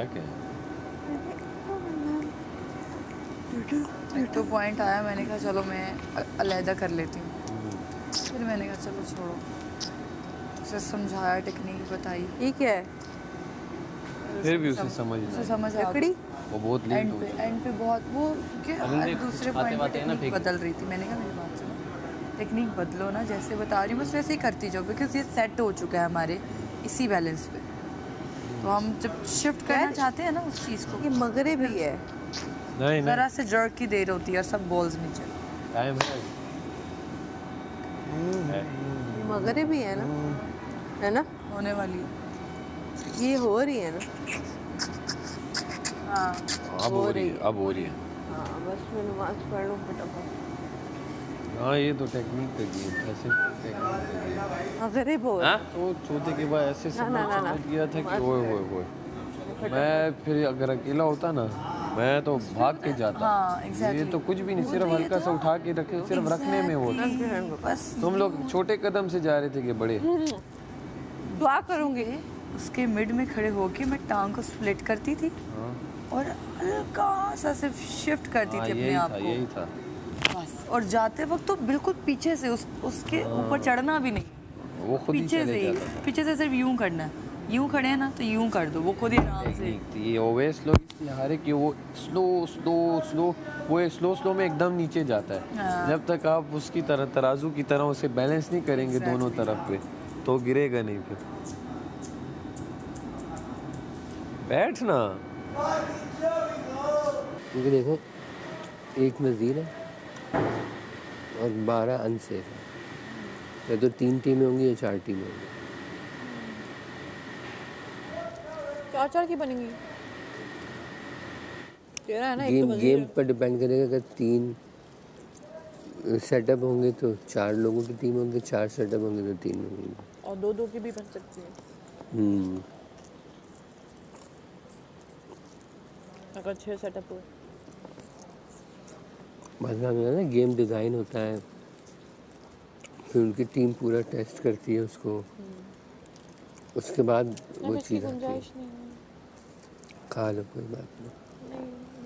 क्या है? एक तो पॉइंट आया, मैंने कहा चलो मैं अलहदा कर लेती हूँ, फिर मैंने कहा चलो छोड़ो, उसे समझाया, टेक्निक बताई, ये क्या है? फिर भी उसे समझ उसे नहीं समझ आ लकड़ी? वो बहुत लेट एंड हो पे चुका एंड पे बहुत वो कि अरे दूसरे कुछ आते पॉइंट पे बातें हैं ना टेक्निक फेंक बदल रही थी। मैंने कहा मेरी बात सुनो, टेक्निक बदलो ना, जैसे बता रही हूँ बस वैसे ही करती जाओ, बिकॉज ये सेट हो चुका है हमारे इसी बैलेंस पे। तो हम जब शिफ्ट करना यार, चाहते हैं ना उस चीज़ को, ये मगरे भी है। नहीं ज़रा नहीं से जर्क की देर होती है और सब बॉल्स नीचे। टाइम है ये मगरे भी है ना? होने वाली है। ये हो रही है ना? हाँ अब हो रही है, अब हो रही है। हाँ, बस मैं नमाज पढ़ लूँ फटाफट। हाँ ये तो टेक्निक का गेम था, सिंपल टेक्निक का गेम। मगरे बोल। तो चौथे के बाद ऐसे ना। समझ गया था कि ओए मैं फिर अगर अकेला होता ना मैं तो भाग के जाता। हाँ एग्जैक्टली, ये तो कुछ भी नहीं, सिर्फ हल्का सा उठा के रखे, सिर्फ रखने में वो था। बस तुम लोग छोटे कदम से जा रहे थे कि बड़े। दुआ करूँगी। उसके मिड में खड़े होके मैं टांग को स्प्लिट करती थी हाँ और हल्का सा सिर्फ शिफ्ट करती थी अपने आप यही को, था। बस। और जाते वक्त तो बिल्कुल पीछे से उसके ऊपर चढ़ना भी नहीं, वो खुद ही पीछे चले से ही, जाता था। पीछे से सिर्फ यूं करना है, यूं खड़े हैं ना तो यूं कर दो, वो खुद ही आराम से। टेक्निक थी ये, ओवेस लोग इसलिए हारे कि वो स्लो वो स्लो में एकदम नीचे जाता है। हाँ। जब तक आप उसकी तरह तराजू की तरह उसे बैलेंस नहीं करेंगे दोनों तरफ पे तो गिरेगा नहीं। फिर बैठना क्योंकि देखो एक नज़ीर है और 12 अनसेफ है, या तो 3 टीमें होंगी या 4 टीमें होंगी। 4-4 की बनेंगी। तेरा है ना, एक तो गेम पर डिपेंड करेगा। अगर 3 सेटअप होंगे तो 4 लोगों की टीम होंगी, 4 सेटअप होंगे तो 3 लोगों की। और 2-2 की भी बन सकती है अगर 6 सेटअप हो। मतलब है ना, गेम डिज़ाइन होता है, फिर उनकी टीम पूरा टेस्ट करती है उसको, उसके बाद वो चीज़ आती है। खा लो, कोई बात नहीं।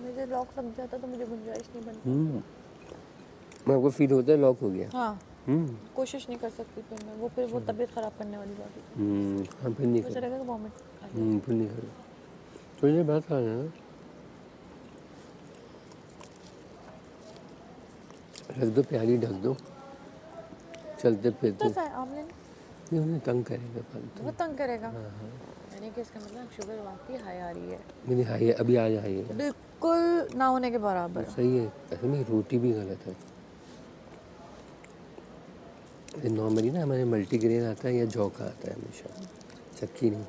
मुझे लॉक लग जाता तो मुझे गुंजाइश नहीं बनती। मैं आपको फील होता है लॉक हो गया। हाँ, कोशिश नहीं कर सकती फिर मैं, वो तबीयत खराब करने वाली बात है। हाँ फिर नहीं मुझे करो। लगेगा वॉमिट। फिर नहीं करो, थोड़ी देर बाद खा लेना, रख दो प्याली, ढक दो, चलते फिरते। तो आमले ये उन्हें तंग करेगा फालतू। वो तंग करेगा। यानी कि इसका मतलब शुगर वाकई हाई आ रही है। मेरी हाई है, अभी आज हाई है। बिल्कुल ना होने के बराबर। सही है, ऐसे में रोटी भी गलत है। नॉर्मली ना हमारे मल्टीग्रेन आता है या जौ का आता है हमेशा, चक्की नहीं।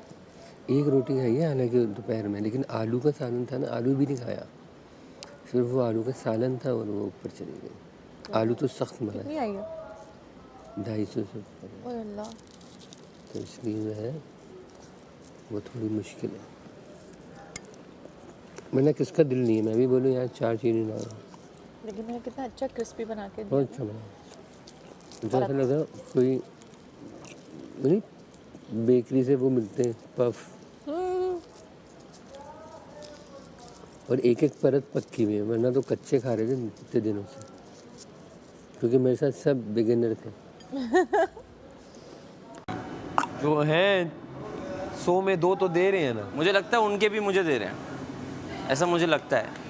एक रोटी खाई है हालांकि दोपहर में, लेकिन आलू का सालन था ना, आलू भी नहीं खाया, सिर्फ वो आलू का सालन था और वो ऊपर चली गई। आलू तो सख्त मना कितनी आई है? 250 से ऊपर है, ओए अल्लाह। तो इसलिए जो है वो थोड़ी मुश्किल है। मैंने किसका दिल नहीं है, मैं भी बोलूँ यार 4 चीनी डालो। लेकिन मैंने कितना अच्छा क्रिस्पी बना के दिया। बहुत अच्छा बना, मुझे ऐसा लगा कोई नहीं, बेकरी से वो मिलते हैं पफ, और एक एक परत पक्की हुई है, वरना तो कच्चे खा रहे थे इतने दिनों से, क्योंकि मेरे साथ सब बिगिनर थे। जो हैं 100 में 2 तो दे रहे हैं ना। मुझे लगता है उनके भी मुझे दे रहे हैं, ऐसा मुझे लगता है।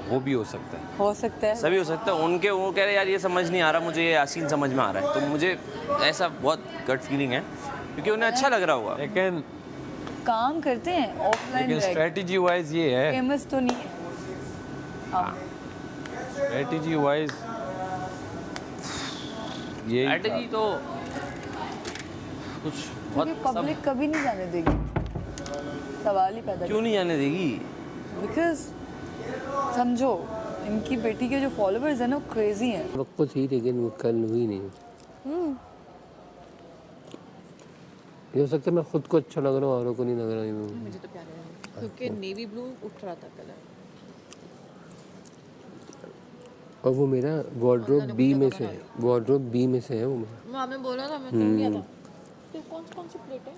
वो भी हो सकता है, हो सकता है। सभी हो सकता है। उनके वो कह रहे यार ये समझ नहीं आ रहा मुझे, ये यासीन समझ में आ रहा है, तो मुझे ऐसा बहुत गट फीलिंग है क्योंकि उन्हें अच्छा लग रहा होगा। लेकिन काम करते हैं ऑफलाइन, स्ट्रेटजी वाइज ये है, फेमस तो नहीं है। हाँ स्ट्रेटजी वाइज ये स्ट्रैटेजी तो कुछ बहुत क्योंकि पब्लिक कभी नहीं जाने देगी, सवाल ही पैदा क्यों नहीं जाने देगी? बिकॉज समझो इनकी बेटी के जो फॉलोअर्स हैं ना वो क्रेजी हैं। वक्त तो थी लेकिन वो कल हुई नहीं। ये हो सकता है मैं खुद को अच्छा लग रहा हूँ, औरों को नहीं लग रहा हूँ। मुझे तो प्यारे लगे क्योंकि नेवी ब्लू उठ रहा था कलर, और वो मेरा वार्डरोब बी में से है, वार्डरोब बी में से है वो मेरा। आपने बोला था, मैं सुन लिया था। फिर कौन सी प्लेट है?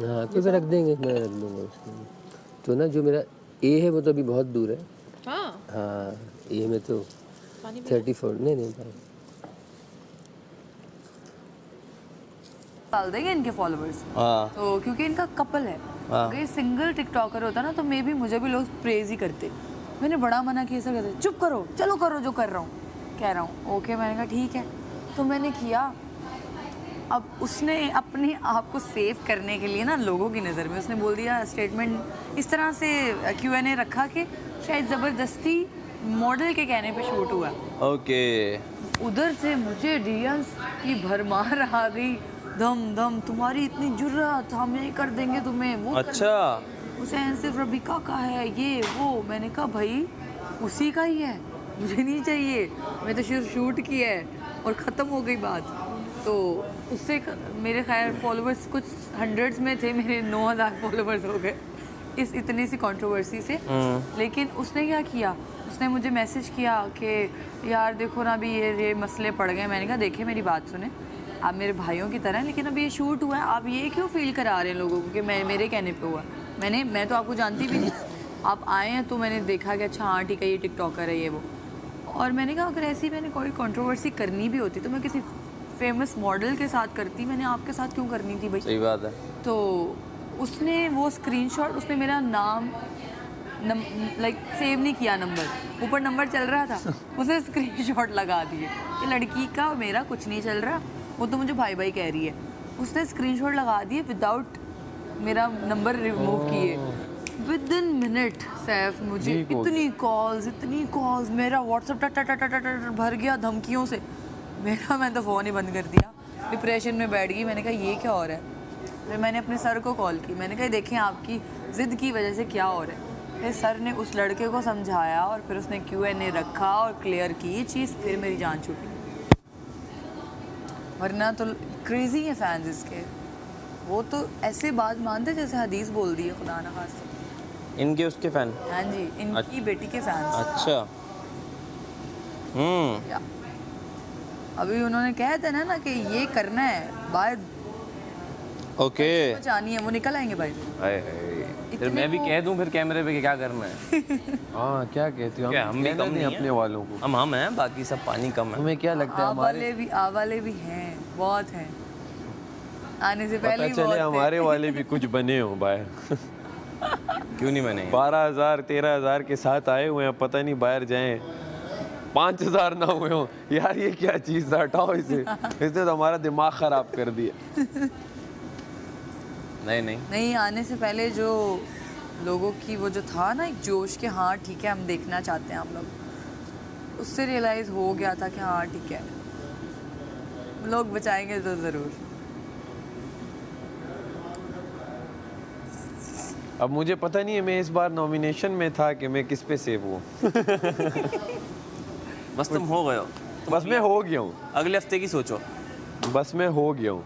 हाँ तो फिर रख देंगे, मैं रख दूंगा उसके लिए। तो ना जो मेरा ए है वो तो अभी बहुत दूर है। हाँ हाँ ए में तो पानी 34 नहीं भाई। डाल देंगे इनके फॉलोअर्स, हाँ तो क्योंकि इनका कपल है। हाँ। अगर ये सिंगल टिकटॉकर होता ना तो मे भी मुझे भी लोग प्रेज ही करते। मैंने बड़ा मना किया, ऐसा कहते चुप करो, चलो करो जो कर रहा हूँ, कह रहा हूँ। ओके मैंने कहा ठीक है, तो मैंने किया। अब उसने अपने आप को सेव करने के लिए ना लोगों की नज़र में उसने बोल दिया स्टेटमेंट इस तरह से Q&A रखा कि शायद ज़बरदस्ती मॉडल के कहने पे शूट हुआ। ओके। उधर से मुझे डीएम्स की भरमार आ गई, दम दम तुम्हारी इतनी जुर्रत, हम ये कर देंगे तुम्हें, वो अच्छा हुसैन सिर्फ रबिका का है, ये वो। मैंने कहा भाई उसी का ही है, मुझे नहीं चाहिए, मैं तो सिर्फ शूट किया है और ख़त्म हो गई बात। तो उससे मेरे खैर फॉलोअर्स कुछ हंड्रेड्स में थे, मेरे 9000 फॉलोअर्स हो गए इस इतनी सी कंट्रोवर्सी से। लेकिन उसने क्या किया, उसने मुझे मैसेज किया कि यार देखो ना अभी ये मसले पड़ गए। मैंने कहा देखिए मेरी बात सुने, आप मेरे भाइयों की तरह हैं, लेकिन अभी ये शूट हुआ है, आप ये क्यों फील करा रहे हैं लोगों को कि मेरे कहने पे हुआ। मैं तो आपको जानती भी नहीं, आप आए हैं तो मैंने देखा कि अच्छा हाँ ठीक है ये टिकटॉकर है ये वो। और मैंने कहा अगर ऐसी मैंने कोई कंट्रोवर्सी करनी भी होती तो मैं किसी फेमस मॉडल के साथ करती, मैंने आपके साथ क्यों करनी थी भाई। सही बात है। तो उसने वो स्क्रीनशॉट, उसने मेरा नाम लाइक सेव नहीं किया, नंबर ऊपर नंबर चल रहा था, उसे स्क्रीनशॉट लगा दिए कि लड़की का मेरा कुछ नहीं चल रहा, वो तो मुझे भाई भाई कह रही है। उसने स्क्रीनशॉट लगा दिए विदाउट मेरा नंबर रिमूव किए। विद इन मिनट सैफ मुझे इतनी कॉल्स, मेरा व्हाट्सएप टट भर गया धमकियों से। मैं तो फ़ोन ही बंद कर दिया, डिप्रेशन में बैठ गई। मैंने कहा ये क्या हो रहा है। फिर मैंने अपने सर को कॉल की, मैंने कहा देखें आपकी ज़िद की वजह से क्या हो रहा है। फिर सर ने उस लड़के को समझाया और फिर उसने Q&A रखा और क्लियर की ये चीज़, फिर मेरी जान छूटी। वरना तो क्रेज़ी है फैंस इसके, वो तो ऐसे बात मानते जैसे हदीस बोल दी है खुदा ना खास्ता। इनके उसके फैन। हाँ जी, इनकी बेटी के फैंस। अच्छा। या अभी उन्होंने कह देना ना कि ये करना है बाहर, ओके। बचानी है, वो निकल आएंगे भाई। फिर मैं भी कह दूं फिर कैमरे पे कि क्या करना है। हाँ क्या कहती हो, क्या हम भी कम नहीं अपने हैं? वालों को। हम हैं, बाकी सब पानी कम है। तुम्हें क्या लगता है हमारे वाले भी हैं, बहुत हैं, आने से पहले पता ही चले बहुत हमारे वाले भी कुछ बने हो बाहर। क्यों नहीं बने? 12,000 13,000 के साथ आए हुए हैं, पता नहीं बाहर जाएं 5,000 ना हुए हो। यार ये क्या चीज़ था, हटाओ इसे, इसने तो हमारा दिमाग ख़राब कर दिया। नहीं आने से पहले जो लोगों की वो जो था ना एक जोश के हाँ ठीक है हम देखना चाहते हैं आप लोग, उससे रियलाइज़ हो गया था कि हाँ ठीक है लोग बचाएंगे तो ज़रूर। अब मुझे पता नहीं है, मैं इस बार नॉमिनेशन में था कि मैं किस पे सेव हूँ। बस तुम हो गए हो। बस मैं हो गया हूँ, अगले हफ्ते की सोचो। बस मैं हो गया हूँ।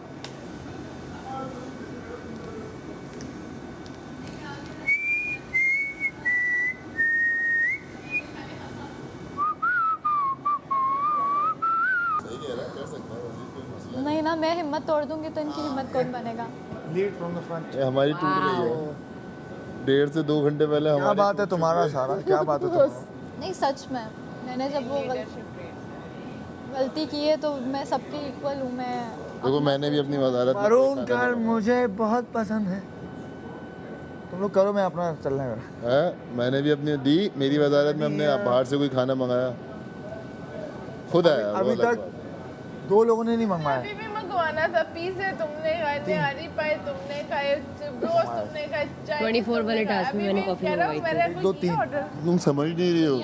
नहीं ना, मैं हिम्मत तोड़ दूंगी तो इनकी हिम्मत कौन बनेगा। Lead from the front. हमारी टूट रही है 1.5 से 2 घंटे पहले क्या हमारी बात है तुम्हारा सारा, क्या बात है तुम्हारा। नहीं सच में, मैंने जब वो गलती की है तो मैं सबकी इक्वल हूँ। मैं देखो मैंने भी अपनी वजारत में वरुण कर मुझे बहुत पसंद है, तुम लोग करो मैं अपना चलने का। है, मैंने भी अपनी दी, मेरी वजारत में हमने बाहर से कोई खाना मंगाया, खुद आया। अभी तक 2 लोगों ने नहीं मंगवाया। अभी भी मंगवाना था, पिज़्ज़ा तुमने खाए, निहारी पाए तुमने खाए, ब्रोस्ट तुमने खाए, चाय 24 वाले टास्क में मैंने कॉफी मंगवाई थी। 2-3 तुम समझ नहीं रही हो,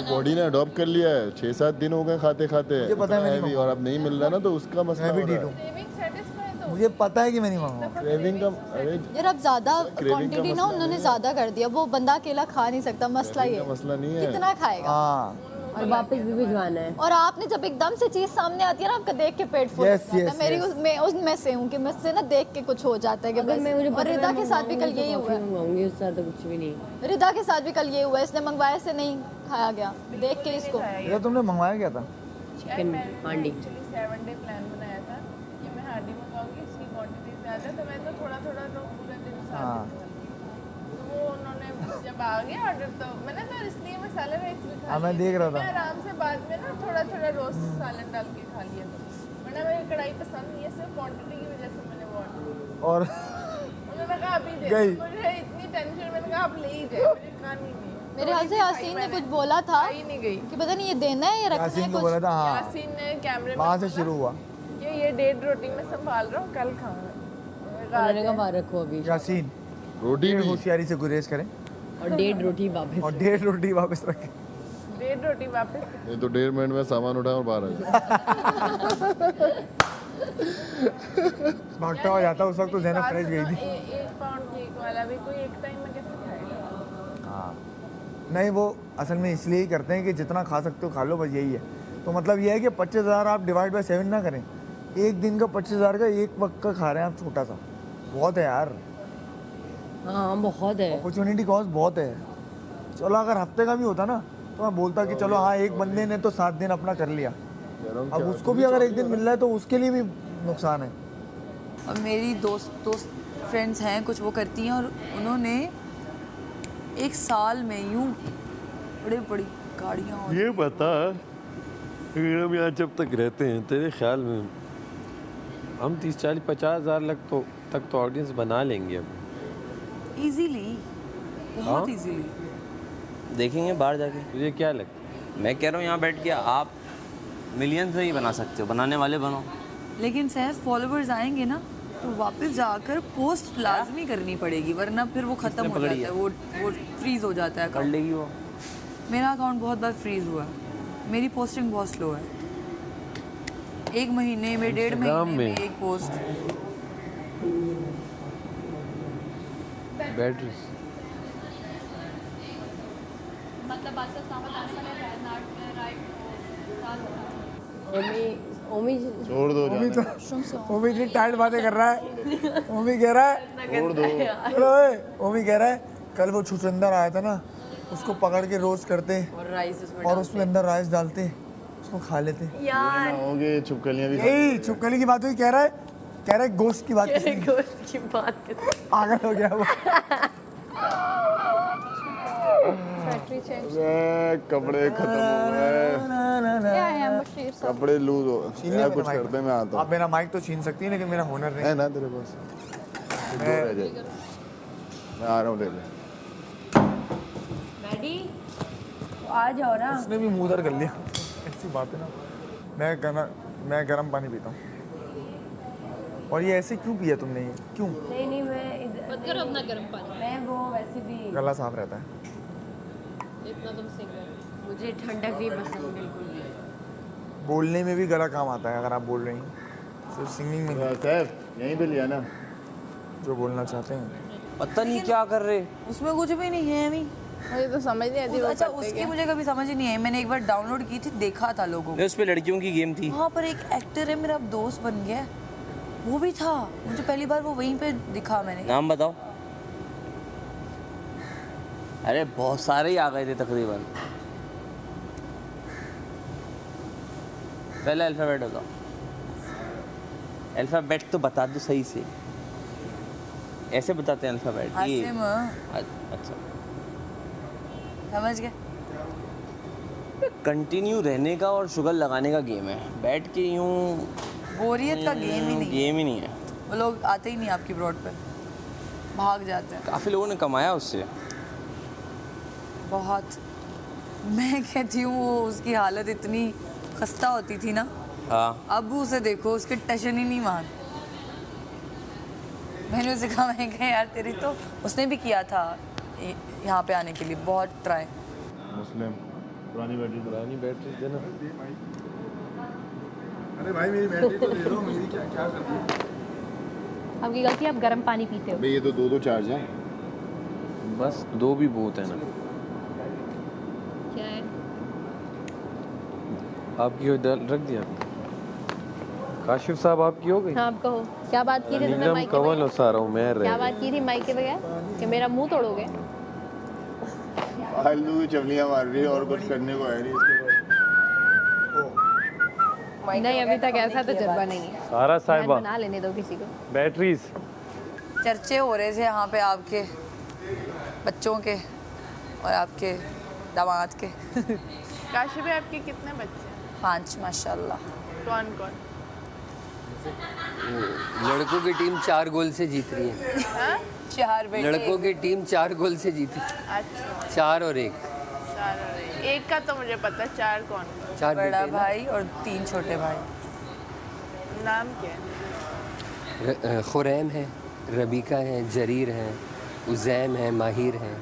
बॉडी ने अडॉप्ट कर लिया है। 6-7 दिन हो गए खाते खाते, मुझे पता है मैं नहीं भी, और अब नहीं मिल रहा ना तो उसका मसला मैं भी हो रहा डीट है। हूँ, क्रेविंग सेटिस्फाई तो मुझे पता है कि मैं नहीं मंगवाऊंगा। क्रेविंग का, अरे यार अब ज़्यादा Craving का क्वांटिटी ना मसला उन्होंने ज़्यादा कर दिया, वो बंदा अकेला खा नहीं सकता, मसला ये का मसला नहीं है। कितना खाएगा। हाँ और वापस भी भिजवाना है। और आपने जब एकदम से चीज सामने आती है ना, आपका देख के पेट फुल हो Yes, जाता है। yes, मेरी yes. मैं उसमें से हूँ कि मुझसे ना देख के कुछ हो जाता है कि बस। और रिदा के साथ भी कल यही हुआ है। मंगवाऊंगी, उससे तो कुछ भी नहीं। रिदा के साथ भी कल यही हुआ है, इसने मंगवाया से नहीं खाया गया देख के इसको। ये तुमने मंगवाया क्या था? चिकन हांडी। एक्चुअली 7 डे प्लान बनाया था कि मैं हांडी मंगाऊंगी, इसकी क्वांटिटी ज़्यादा, तो मैं तो थोड़ा थोड़ा तो पूरा हाँ। तो वो उन्होंने जब आ गया ऑर्डर तो मैंने तो इसलिए मसाला राइस भी खा हाँ, मैं लिया। देख रहा था। मैं आराम से बाद में ना थोड़ा थोड़ा रोस्ट सालन डाल के खा लिया था, वरना मुझे कढ़ाई पसंद नहीं है, सिर्फ क्वांटिटी की वजह से मैंने वो ऑर्डर किया। और उन्होंने कहा अभी दे गई। दो। मुझे इतनी टेंशन, मैंने कहा आप ले ही जाए, मुझे खानी नहीं है। मेरे ख्याल से यासीन ने कुछ बोला था ही नहीं गई। कि पता नहीं ये देना है या रखना है यासीन को कुछ। बोला था हाँ, यासीन ने कैमरे में वहाँ से बोला शुरू हुआ। कि ये 1.5 रोटी मैं संभाल रहा हूँ, कल खाऊंगा। मैंने कहा, उन्होंने कहा बाहर रखो अभी यासीन रोटी भी होशियारी से गुरेज करें और 1.5 रोटी वापस और 1.5 रोटी वापस रखें। 1.5 रोटी वापस। नहीं तो 1.5 मिनट में सामान उठाया और बाहर आ गया। भागता हुआ जाता उस वक्त तो ज़ैनब फ्रेश गई थी। 1 पाउंड केक वाला भी कोई एक टाइम में कैसे खाएगा? हाँ, नहीं वो असल में इसलिए ही करते हैं कि जितना खा सकते हो खा लो, बस यही है। तो मतलब ये है कि 25,000 आप डिवाइड बाय 7 ना करें, एक दिन का 25,000 का एक वक्त का खा रहे हैं आप, छोटा सा बहुत है यार। हाँ बहुत है अपॉर्चुनिटी कॉस्ट बहुत है। चलो अगर हफ्ते का भी होता ना तो मैं बोलता कि चलो हाँ, एक बंदे ने तो 7 दिन अपना कर लिया, अब उसको भी अगर एक दिन मिल रहा है तो उसके लिए भी नुकसान है। अब मेरी दोस्त फ्रेंड्स हैं कुछ, वो करती हैं और उन्होंने एक साल में यूं बड़ी बड़ी गाड़ियाँ और ये बता, अगर हम यहाँ जब तक रहते हैं, तेरे ख्याल में हम 30, 40, 50,000 तक तो ऑडियंस बना लेंगे अब? इजीली, बहुत इजीली। देखेंगे बाहर जाके। तुझे क्या लगता है? मैं कह रहा हूँ यहाँ बैठ के आप मिलियंस में ही बना सकते हो, बनाने वाले बनो। लेकिन सर फॉलोवर्स आएंगे ना तो वापस जाकर पोस्ट लाजमी करनी पड़ेगी, वरना फिर वो ख़त्म हो जाता है, वो फ्रीज हो जाता है कर अकाउंट। लेगी वो। मेरा अकाउंट बहुत बार फ्रीज हुआ है, मेरी पोस्टिंग बहुत स्लो है, 1 महीने में 1.5 Instagram महीने में में। एक पोस्ट। बैटरी ओमी छोड़ दो वो भी तो वो भी इतनी टाइट बातें कर रहा है। वो भी कह रहा है छोड़ दो। चलो वो भी कह रहा है कल वो छुचंदर आया था ना, उसको पकड़ के रोस्ट करते और राइस उसमें और उसमें अंदर राइस डालते, उसको खा लेते। होंगे छुपकलियाँ भी। यही छुपकली की बात हुई, कह रहा है गोश्त की बात किसी ने। गोश्त की बात पागल हो गया वो। बैटरी चेंज कपड़े खत्म हो गए, क्या है मुश्किल सब। कपड़े लूज हो छीन गए। लिया कुछ मेरा करते mic। मैं आता आप मेरा माइक तो छीन सकती है लेकिन मेरा हुनर नहीं। है ना तेरे पास? दो रह जाए। मैं आ रहा हूँ, ले ले। डैडी आ जाओ ना। उसने भी मुंह उधर कर लिया। ऐसी बात है ना, मैं गर्म पानी पीता हूँ। और ये ऐसे क्यों पिया तुमने, ये क्यों? नहीं मैं मत करो अपना गर्म पानी। मैं वो वैसे भी गला साफ रहता है। इतना तुम सिंगर, मुझे ठंडक नहीं पसंद बिल्कुल भी। बोलने में भी गला काम आता है अगर आप बोल रही हैं, सिर्फ सिंगिंग में नहीं, सैफ यहीं पे लिया ना? जो बोलना चाहते हैं। पता नहीं क्या कर रहे। उसमें कुछ भी नहीं है अभी। मुझे तो समझ नहीं आती वो अच्छा करते उसकी क्या। मुझे कभी समझ ही नहीं आई, मैंने एक बार डाउनलोड की थी, देखा था लोगों को। उस पे लड़कियों की गेम थी। वहाँ पर एक एक्टर है मेरा दोस्त बन गया है, वो भी था, मुझे पहली बार वो वहीं पे दिखा मैंने। नाम बताओ। अरे बहुत सारे ही आ गए थे तकरीबन। पहले अल्फ़ाबेट बताओ। अल्फ़ाबेट तो बता दो सही से। ऐसे बताते हैं अल्फ़ाबेट। ये आसिम, अच्छा। समझ गए? कंटिन्यू रहने का और शुगर लगाने का गेम है, बैठ के यूं बोरियत का गेम ही नहीं है। गेम ही नहीं है। वो लोग आते ही नहीं आपकी ब्रॉड पे, भाग जाते हैं काफ़ी लोगों ने कमाया उससे। बहुत। मैं कहती हूँ वो उसकी हालत इतनी खस्ता होती थी ना, हाँ अब उसे देखो, उसके टशन ही नहीं मान। मैंने उसे कहा, मैं कहा यार तेरी तो, उसने भी किया था यहाँ पे आने के लिए बहुत ट्राई। मुस्लिम पुरानी बैटरी देना। अरे भाई मेरी बैटरी तो दे दो, मेरी क्या क्या कर रही है? आपकी गलती, आप गर्म पानी पीते हो। भाई ये तो दो चार्ज हैं। बस 2 भी बहुत है ना। क्या है? आपकी हो रख दिया। काशिफ साहब आपकी हो गई? हाँ आप कहो, क्या बात की थी तुमने नीलम माइक के कंवल बगैर? और सारा उमैर क्या रह बात की थी माइक के बगैर कि मेरा मुंह तोड़ोगे? फालतू की चवलियाँ मार रही है और कुछ करने को है नहीं इसके बाद। नहीं अभी तक ऐसा तजुर्बा नहीं है। सारा शायद साहिबा बना लेने दो किसी को। बैटरीज चर्चे हो रहे थे यहाँ पे आपके बच्चों के और आपके दामाद के। काशी में आपके कितने बच्चे हैं? 5 माशाल्लाह। कौन कौन? लड़कों की टीम 4 गोल से जीत रही है। हाँ? 4 बेटे। लड़कों की टीम 4 गोल से जीती, अच्छा 4 और 1। 4 और एक का तो मुझे पता, 4 कौन? 4 बड़ा बेटे भाई और 3 छोटे भाई। नाम क्या है? खुरैम है, रबीका है, जरीर है, उज़ैम है, माहिर है।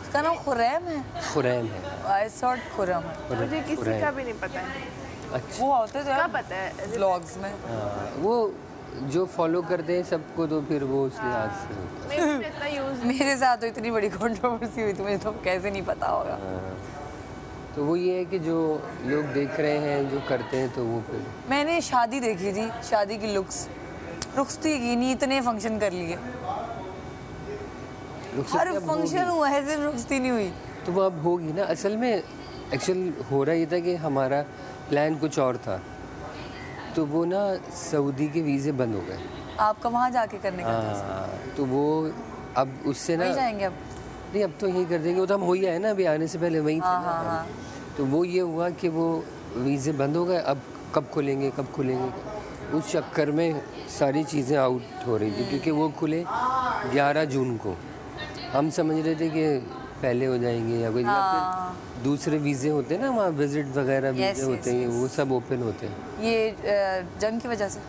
उसका नाम खुरैम है। खुरैम है। आई थॉट खुरम है। मुझे किसी खुरैम। का भी नहीं पता है। अच्छा वो होते थे क्या पता है? व्लॉग्स में। हाँ, वो जो फॉलो करते हैं सबको तो फिर वो उस लिहाज से होता है। मैं उसमें इतना यूज़ मेरे साथ तो इतनी बड़ी कंट्रोवर्सी हुई थी, मुझे तो कैसे नहीं पता होगा। हाँ। तो वो ये है कि जो लोग देख रहे हैं, जो करते हैं, तो वो फिर मैंने शादी देखी थी, शादी की लुक्स तो की नहीं, इतने फंक्शन कर लिए, रुखसत हर अब होगी। फंक्शन हुआ है, सिर्फ रुखसती नहीं हुई। तो वो अब होगी ना। असल में एक्चुअल हो रहा ये था कि हमारा प्लान कुछ और था, तो वो ना सऊदी के वीज़े बंद हो गए। आपका वहाँ जाके करने का था। हाँ, तो वो अब उससे ना वहीं जाएंगे अब। नहीं, अब तो यही कर देंगे। वो तो हम हो ही आए ना, अभी आने से पहले वहीं थे हाँ, ना। हाँ, हाँ। तो वो ये हुआ कि वो वीज़े बंद हो गए। अब कब खुलेंगे, कब खुलेंगे, उस चक्कर में सारी चीज़ें आउट हो रही थी, क्योंकि वो खुले 11 जून को। हम समझ रहे थे कि पहले हो जाएंगे या कोई, या फिर दूसरे वीज़े होते हैं ना वहाँ, विजिट वगैरह वीज़े होते हैं, वो सब ओपन होते हैं। ये जंग की वजह से।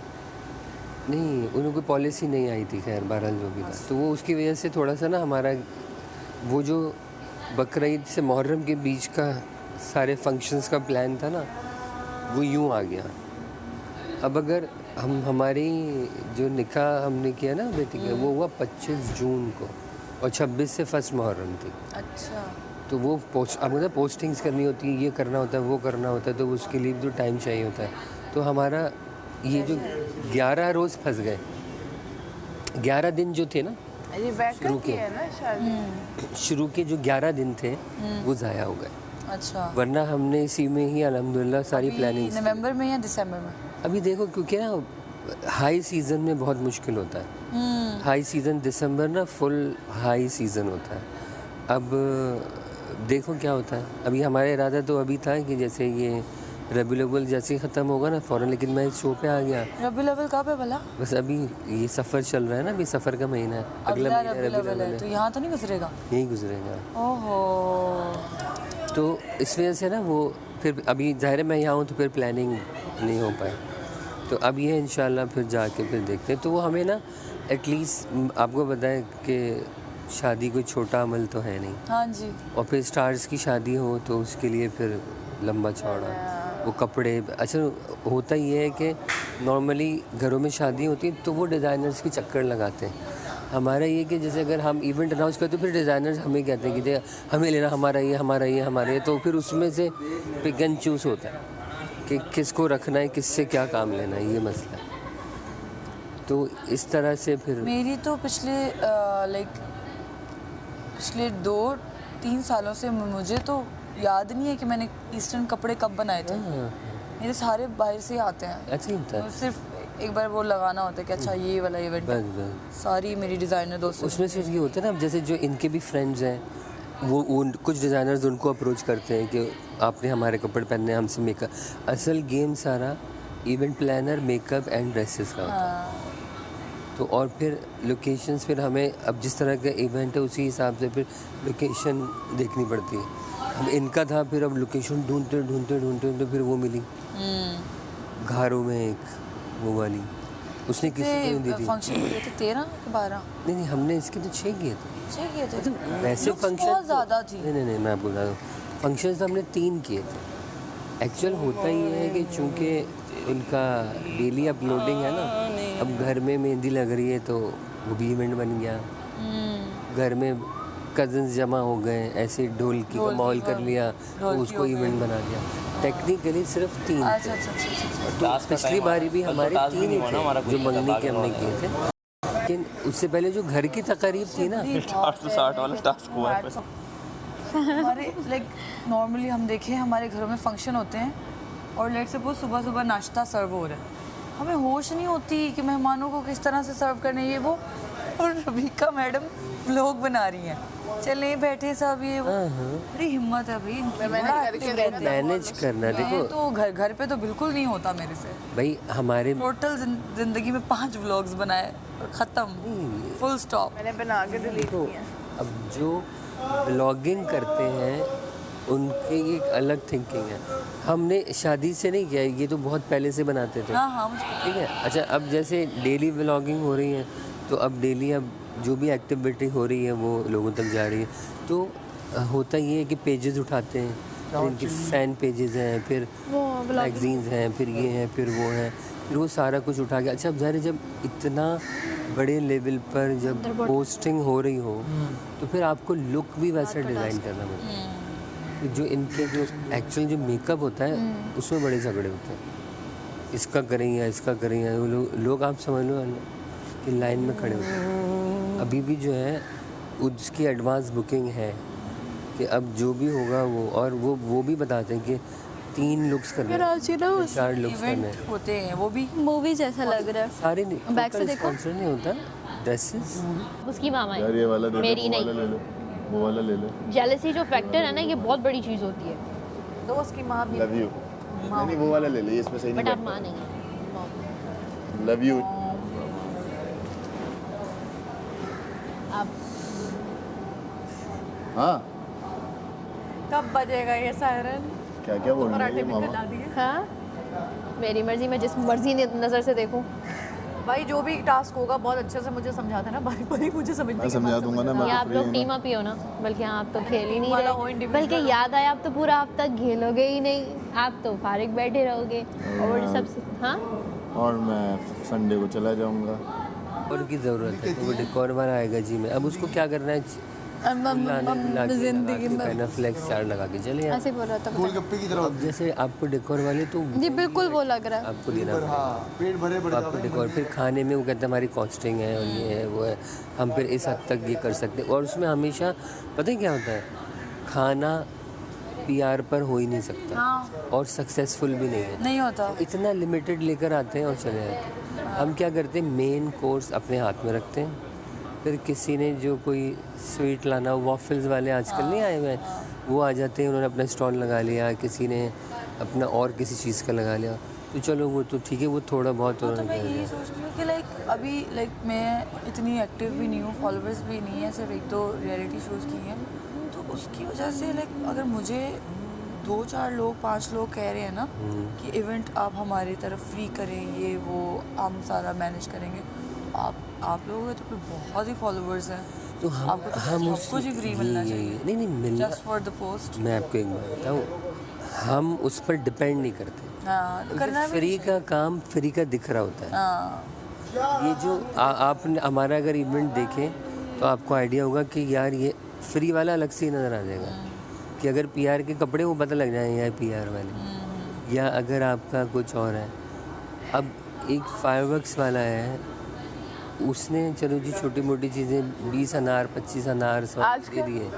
नहीं, उन्हें कोई पॉलिसी नहीं आई थी, खैर बहरहाल जो भी था। तो वो उसकी वजह से थोड़ा सा ना हमारा वो जो बकरीद से मुहर्रम के बीच का सारे फंक्शंस का प्लान था ना, वो यूँ आ गया। अब अगर हमारी जो निकाह हमने किया ना बेटी का, वो हुआ 25 जून को और 26 से फर्स्ट मुहर्रम थी। अच्छा। तो वो अब मतलब पोस्टिंग्स करनी होती है, ये करना होता है, वो करना होता है, तो उसके लिए भी तो टाइम चाहिए होता है। तो हमारा ये जो 11 रोज़ फंस गए, 11 दिन जो थे ना अरे बैक शुरू की के। है ना शादी। शुरू के जो 11 दिन थे वो ज़ाया हो गए, अच्छा। वरना हमने इसी में ही अल्हम्दुलिल्लाह सारी प्लानिंग। नवंबर में या दिसंबर में? अभी देखो, क्योंकि ना हाई सीज़न में बहुत मुश्किल होता है। हाई सीज़न दिसंबर ना फुल हाई सीज़न होता है। अब देखो क्या होता है। अभी हमारा इरादा तो अभी था कि जैसे ये रबीउल अव्वल जैसे ही ख़त्म होगा ना फ़ौरन, लेकिन मैं इस शो पे आ गया। रबीउल अव्वल कब है भला? बस अभी ये सफ़र चल रहा है ना, अभी सफ़र का महीना है, अगला महीना रबीउल रबीउल अव्वल है, तो यहाँ तो नहीं गुजरेगा? यही गुजरेगा। ओहो। तो इस वजह से ना वो फिर अभी ज़ाहिर है मैं यहाँ हूँ, तो फिर प्लानिंग नहीं हो पाई। तो अब ये इंशाल्लाह फिर जाके फिर देखते हैं। तो वो हमें ना एटलीस्ट आपको बताएं कि शादी कोई छोटा अमल तो है नहीं। हाँ जी। और फिर स्टार्स की शादी हो तो उसके लिए फिर लंबा चौड़ा वो कपड़े। अच्छा, होता ये है कि नॉर्मली घरों में शादी होती है तो वो डिज़ाइनर्स के चक्कर लगाते हैं। हमारा ये कि जैसे अगर हम इवेंट अनाउंस करते तो फिर डिज़ाइनर्स हमें कहते हैं कि हमें लेना, हमारा ये, हमारा ये, हमारा ये। तो फिर उसमें से पिक एंड चूज़ होता है कि किसको रखना है, किससे क्या काम लेना है, ये मसला है। तो इस तरह से फिर मेरी तो पिछले 2-3 सालों से मुझे तो याद नहीं है कि मैंने ईस्टर्न कपड़े कब बनाए थे। मेरे सारे बाहर से आते हैं। अच्छा ही होता है। सिर्फ एक बार वो लगाना होता है कि अच्छा ये वाला इवेंट। बस बस सारी मेरी डिज़ाइनर दोस्त उसमें सिर्फ ये होता है ना, अब जैसे जो इनके भी फ्रेंड्स हैं वो कुछ डिज़ाइनर्स उनको अप्रोच करते हैं कि आपने हमारे कपड़े पहनने हैं, हमसे मेकअप। असल गेम सारा event planner, makeup and dresses का होता है। तो और फिर लोकेशंस, फिर हमें अब जिस तरह का इवेंट है उसी हिसाब से फिर लोकेशन देखनी पड़ती है। अब इनका था, फिर अब लोकेशन ढूंढते ढूंढते ढूंढते ढूंढते फिर वो मिली घारों में एक वो वाली, उसने किसी को नहीं दी थी। फंक्शन किए थे 13 के 12? नहीं, हमने इसके तो 6 किए थे। 6 किए थे। वैसे Looks फंक्शन बहुत ज़्यादा थी। नहीं मैं आपको बता दूँ, फंक्शन तो हमने 3 किए थे। एक्चुअल होता ही है कि चूँकि इनका डेली अपलोडिंग है ना, अब घर में मेहंदी लग रही है तो वो भी इवेंट बन गया। घर में कज़न्स जमा हो गए, ऐसे ढोलकी का माहौल कर लिया तो उसको इवेंट बना दिया। टेक्निकली सिर्फ 3 थे। अच्छा। तो पिछली बारी भी हमारे 3 ही थे जो मंगनी के हमने किए थे। लेकिन उससे पहले जो घर की तकरीब थी ना, 860 वाला टास्क हुआ है। हमारे नॉर्मली हम देखें हमारे घरों में फंक्शन होते हैं और लेट सपोज सुबह सुबह नाश्ता सर्व हो रहा है, हमें होश नहीं होती कि मेहमानों को किस तरह से सर्व करना है ये वो, और रबीका मैडम व्लॉग बना रही हैं, चले बैठे सब ये वो। बड़ी हिम्मत है भाई इनकी, बड़ा active रहते हैं। मैनेज करना देखो मैं तो घर पे तो बिल्कुल नहीं होता मेरे से। भाई, हमारे टोटल जिंदगी में 5 व्लॉग्स बनाए और ख़त्म, फुल स्टॉप। मैंने बना के डिलीट तो किया। अब जो व्लॉगिंग करते हैं उनकी एक अलग थिंकिंग है। हमने शादी से नहीं किया, ये तो बहुत पहले से बनाते थे। हाँ हाँ मुझे पता ठीक है। अच्छा, अब जैसे डेली व्लॉगिंग हो रही है तो अब डेली अब जो भी एक्टिविटी हो रही है वो लोगों तक जा रही है। तो होता ये है कि पेजेस उठाते हैं, फिर इनके फ़ैन पेजेस हैं, फिर मैगजीन्स हैं, फिर ये हैं, फिर वो हैं, फिर वो सारा कुछ उठा के। अच्छा, अब ज़ाहिर है जब इतना बड़े लेवल पर जब पोस्टिंग हो रही हो तो फिर आपको लुक भी वैसा डिज़ाइन करना पड़ता है। तो जो इनके जो एक्चुअल जो मेकअप होता है उसमें बड़े झगड़े होते हैं, इसका करें या इसका करें या वो लोग आप समझ लो कि लाइन में खड़े होते हैं। अभी भी जो है उसकी एडवांस बुकिंग है कि अब जो भी होगा वो, और वो भी बताते हैं कि 3 लुक्स करने हैं, 4 लुक्स करने हैं। होते हैं वो भी। मूवी जैसा लग रहा है। सारे नहीं, बैक से total देखो। sponsor नहीं होता, ड्रेसेस। उसकी मामा यार है, ये वाला दे लो, मेरी वो नहीं। वाला ले लो, वो वाला ले लो। जेलसी जो फैक्टर है ना, ये बहुत बड़ी चीज़ होती है, तो उसकी माँ भी लव यू। नहीं वो वाला ले लो, ये इसमें सही बट नहीं आप माँ नहीं है। बैठता। Love you. आप हाँ कब बजेगा ये सायरन? क्या क्या बोल रहे हैं मामा? हाँ, मेरी मर्जी, मैं जिस मर्जी नज़र से देखूँ। भाई जो भी टास्क होगा बहुत अच्छे से मुझे समझा देना, बारी बारी मुझे समझने मैं की समझा बात दूंगा ना, मैं या तो आप free लोग हूँ टीम ना। अप ही हो ना, बल्कि आप तो खेल ही नहीं वाला हो रहे, individual बल्कि याद आया आप तो पूरा हफ्ता खेलोगे ही नहीं, आप तो फारिग बैठे रहोगे और सबसे। हाँ, और मैं संडे को चला जाऊंगा। और की ज़रूरत है तो वो डेकोर वाला आएगा जी में। अब उसको क्या करना है, जिंदगी में फ्लेक्स चार्ट लगा के चले ऐसे ही बोल रहा था। गोलगप्पे की तरह अब जैसे आपको डेकोर वाले तो जी बिल्कुल वो लग रहा है। आपको देना पड़ेगा। हाँ पेट भरे तो आपको डेकोर, फिर खाने में वो कहते हैं हमारी कॉस्टिंग है और ये है वो है, हम फिर इस हद तक ये कर सकते हैं। और उसमें हमेशा पता है क्या होता है, खाना PR पर हो ही नहीं सकता और सक्सेसफुल भी नहीं है, नहीं होता। इतना लिमिटेड लेकर आते हैं और चले जाते हैं। हम क्या करते हैं, मेन कोर्स अपने हाथ में रखते हैं, फिर किसी ने जो कोई स्वीट लाना, वॉफल्स वाले आजकल नहीं आए हुए हैं, वो आ जाते हैं, उन्होंने अपना स्टॉल लगा लिया, किसी ने अपना और किसी चीज़ का लगा लिया, तो चलो वो तो ठीक है, वो थोड़ा बहुत तो उन्होंने मैं कर यही दिया। सोचती हूँ कि अभी मैं इतनी एक्टिव भी नहीं हूँ, फॉलोअर्स भी नहीं है, सिर्फ 1-2 रियलिटी शोज़ की हैं, तो उसकी वजह से अगर मुझे 2-4 लोग 5 लोग कह रहे हैं ना कि इवेंट आप हमारी तरफ फ्री करें, ये वो हम सारा मैनेज करेंगे, आप लोगों के तो फिर बहुत ही फॉलोअर्स हैं, तो आपको तो सब कुछ ही फ्री मिलना चाहिए, नहीं मिलना। Just for the post. मैं आपको एक बात बताऊँ, हम उस पर डिपेंड नहीं करते। हाँ तो करना भी फ्री का काम फ्री का दिख रहा होता है। हाँ ये जो आपने हमारा अगर इवेंट देखें तो आपको आइडिया होगा कि यार ये फ्री वाला अलग से ही नज़र आ जाएगा, कि अगर PR के कपड़े वो पता लग जाए यार PR वाले, या अगर आपका कुछ और है। अब एक फायरवर्क्स वाला है, उसने चलो जी छोटी मोटी चीज़ें 20 अनार 25 अनार दे दिए,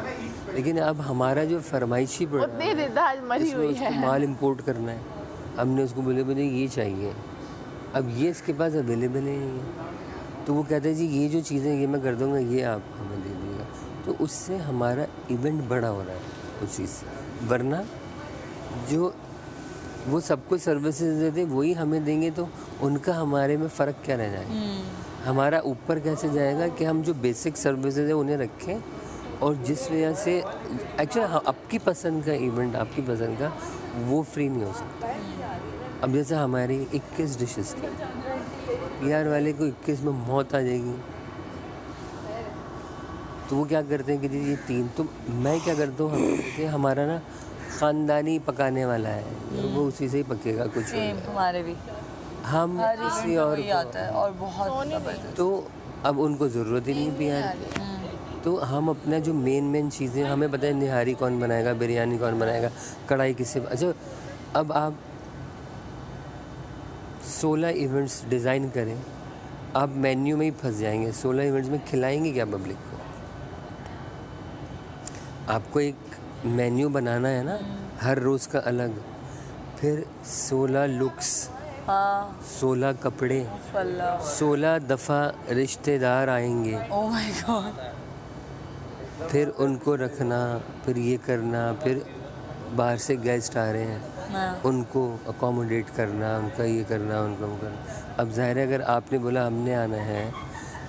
लेकिन अब हमारा जो फरमाइशी दे देता आज मरी इसमें हुई उसको है। माल इंपोर्ट करना है, हमने उसको बोले मुझे ये चाहिए, अब ये इसके पास अवेलेबल ही नहीं है, तो वो कहते हैं जी ये जो चीज़ें ये मैं कर दूंगा, ये आप हमें दे दीजिएगा, तो उससे हमारा इवेंट बड़ा हो रहा है उस चीज़ से। वरना जो वो सबको सर्विसेज देते वही हमें देंगे तो उनका हमारे में फ़र्क क्या रह जाएगा। हमारा ऊपर कैसे जाएगा कि हम जो बेसिक सर्विसेज है उन्हें रखें, और जिस वजह से एक्चुअली आपकी पसंद का इवेंट, आपकी पसंद का वो फ्री नहीं हो सकता। अब जैसे हमारी 21 डिशेस थी, PR वाले को 21 में मौत आ जाएगी, तो वो क्या करते हैं कि जी ये 3, तो मैं क्या करता हूँ, जैसे हमारा ना ख़ानदानी पकाने वाला है, वो उसी से ही पकेगा कुछ सेम हमारे भी हम किसी और वही आता है और बहुत ज़बरदस्त। तो अब उनको ज़रूरत ही नहीं PR की, तो हम अपना जो मेन चीज़ें हमें पता है, निहारी कौन बनाएगा, बिरयानी कौन बनाएगा, कढ़ाई किससे। अच्छा अब आप 16 इवेंट्स डिज़ाइन करें, आप मेन्यू में ही फंस जाएंगे। 16 इवेंट्स में खिलाएंगे क्या पब्लिक को? आपको एक मेन्यू बनाना है ना, हर रोज़ का अलग, फिर 16 लुक्स, हाँ 16 कपड़े, फल्ला 16 दफ़ा रिश्तेदार आएंगे, ओह माय गॉड फिर उनको रखना, फिर ये करना, फिर बाहर से गेस्ट आ रहे हैं हाँ उनको अकोमोडेट करना, उनका ये करना, उनका वो करना। अब ज़ाहिर है अगर आपने बोला हमने आना है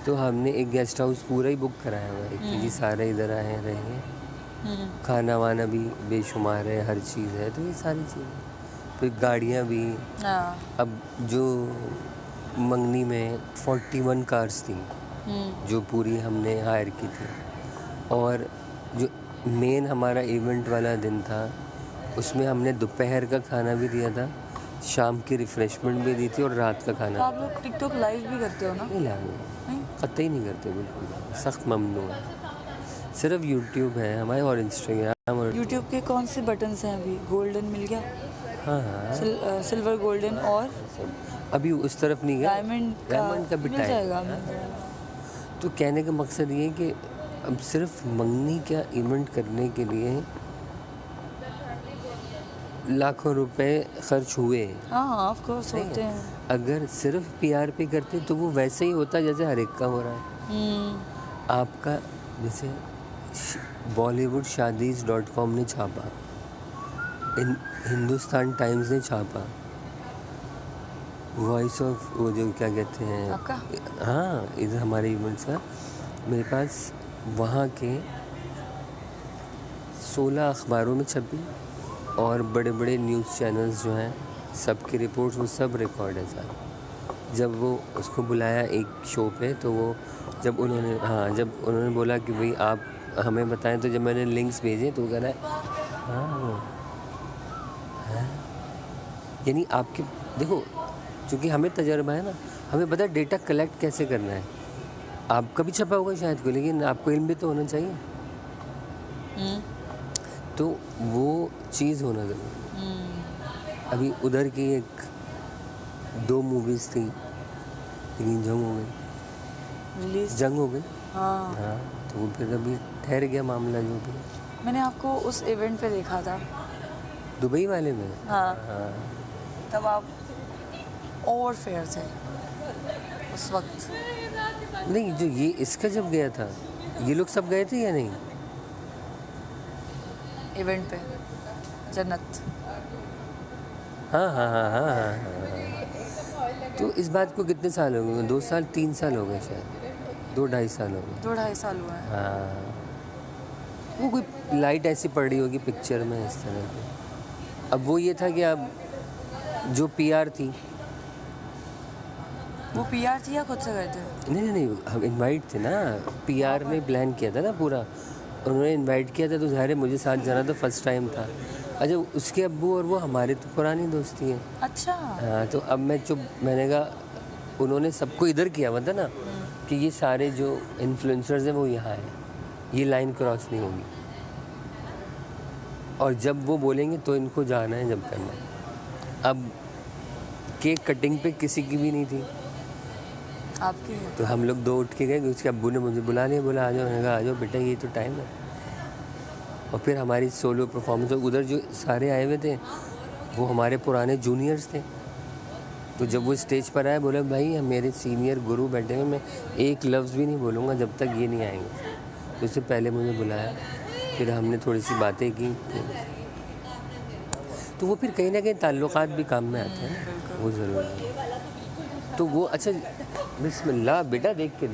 तो हमने एक गेस्ट हाउस पूरा ही बुक कराया हुआ है कि जी सारे इधर आए रहेंगे, खाना वाना भी बेशुमार है, हर चीज़ है, तो ये सारी चीज़ें, फिर गाड़ियाँ भी। हाँ अब जो मंगनी में 41 कार्स थी जो पूरी हमने हायर की थी, और जो मेन हमारा इवेंट वाला दिन था उसमें हमने दोपहर का खाना भी दिया था, शाम की रिफ़्रेशमेंट भी दी थी और रात का तो खाना। आप लोग टिकटॉक लाइव भी करते हो ना? नहीं लाने नहीं कतई नहीं करते, बिल्कुल सख्त ममनू है। सिर्फ यूट्यूब है हमारे और इंस्टाग्राम और यूट्यूब के कौन से बटन्स हैं अभी? गोल्डन मिल गया, हाँ हाँ सिल्वर गोल्डन और अभी उस तरफ नहीं गया। डायमंड का भी मिल टाइम। जाएगा, मिल जाएगा। तो कहने का मकसद ये है कि अब सिर्फ मंगनी क्या इवेंट करने के लिए लाखों रुपए खर्च हुए। हाँ हाँ ऑफ कोर्स होते हैं। अगर सिर्फ पीआर पे करते तो वो वैसे ही होता जैसे हर एक का हो रहा है। आपका जैसे बॉलीवुड शादीज़.com ने छापा, हिंदुस्तान टाइम्स ने छापा, वॉइस ऑफ वो जो क्या कहते हैं आपका? हाँ इधर हमारे इवेंट्स का, मेरे पास वहाँ के 16 अखबारों में छपी और बड़े बड़े न्यूज़ चैनल्स जो हैं सबकी रिपोर्ट्स वो सब रिकॉर्ड है सारा। जब वो उसको बुलाया एक शो पे तो वो जब उन्होंने बोला कि भाई आप हमें बताएं, तो जब मैंने लिंक्स भेजे तो वो कह रहा है हाँ है। यानी आपके देखो, चूँकि हमें तजर्बा है ना, हमें पता है डेटा कलेक्ट कैसे करना है। आपका भी छपा होगा शायद को, लेकिन आपको इल्म भी तो होना चाहिए। तो वो चीज़ होना ज़रूरी है। अभी उधर की 2 मूवीज़ थी लेकिन जंग हो गई, रिलीज जंग हो गई। हाँ हाँ तो वो फिर अभी ठहर गया मामला जो भी। मैंने आपको उस इवेंट पे देखा था, दुबई वाले में। हाँ हाँ तब आप और फेयर थे उस वक्त। नहीं, जो ये इसका जब गया था ये लोग सब गए थे या नहीं? इवेंट पे जन्नत। हाँ हाँ हाँ हाँ हाँ हाँ। तो इस बात को कितने साल हो गए? 2 साल 3 साल हो गए शायद, 2-2.5 साल हो गए। 2-2.5 साल हुआ है। हाँ वो कोई लाइट ऐसी पड़ रही होगी पिक्चर में इस तरह की। अब वो ये था कि अब जो पीआर थी, वो पीआर थी या खुद से गए थे? नहीं हम इनवाइट थे ना, पीआर ने प्लान किया था ना पूरा, उन्होंने इनवाइट किया था तो ज़ाहिर है मुझे साथ जाना तो फर्स्ट टाइम था। अच्छा उसके अब्बू और वो हमारे तो पुरानी दोस्ती है। अच्छा हाँ तो अब मैंने कहा उन्होंने सबको इधर किया हुआ था ना कि ये सारे जो इन्फ्लुएंसर्स हैं वो यहाँ हैं, ये लाइन क्रॉस नहीं होगी, और जब वो बोलेंगे तो इनको जाना है जब करना है। अब केक कटिंग पे किसी की भी नहीं थी, आपकी है? तो हम लोग 2 उठ के गए, उसके अब्बू ने मुझे बुला लिया, बोला आ जाओ। मैंने कहा आ जाओ बेटा ये तो टाइम है। और फिर हमारी सोलो परफॉर्मेंस, उधर जो सारे आए हुए थे वो हमारे पुराने जूनियर्स थे, तो जब वो स्टेज पर आए बोले भाई मेरे सीनियर गुरु बैठे हुए, मैं एक लफ्ज़ भी नहीं बोलूँगा जब तक ये नहीं आएंगे। तो उससे पहले मुझे बुलाया, फिर हमने थोड़ी सी बातें की, तो वो फिर कहीं ना कहीं ताल्लुकात भी काम में आते हैं, वो ज़रूरी है। तो वो अच्छा बिस्मिल्लाह बेटा, देख के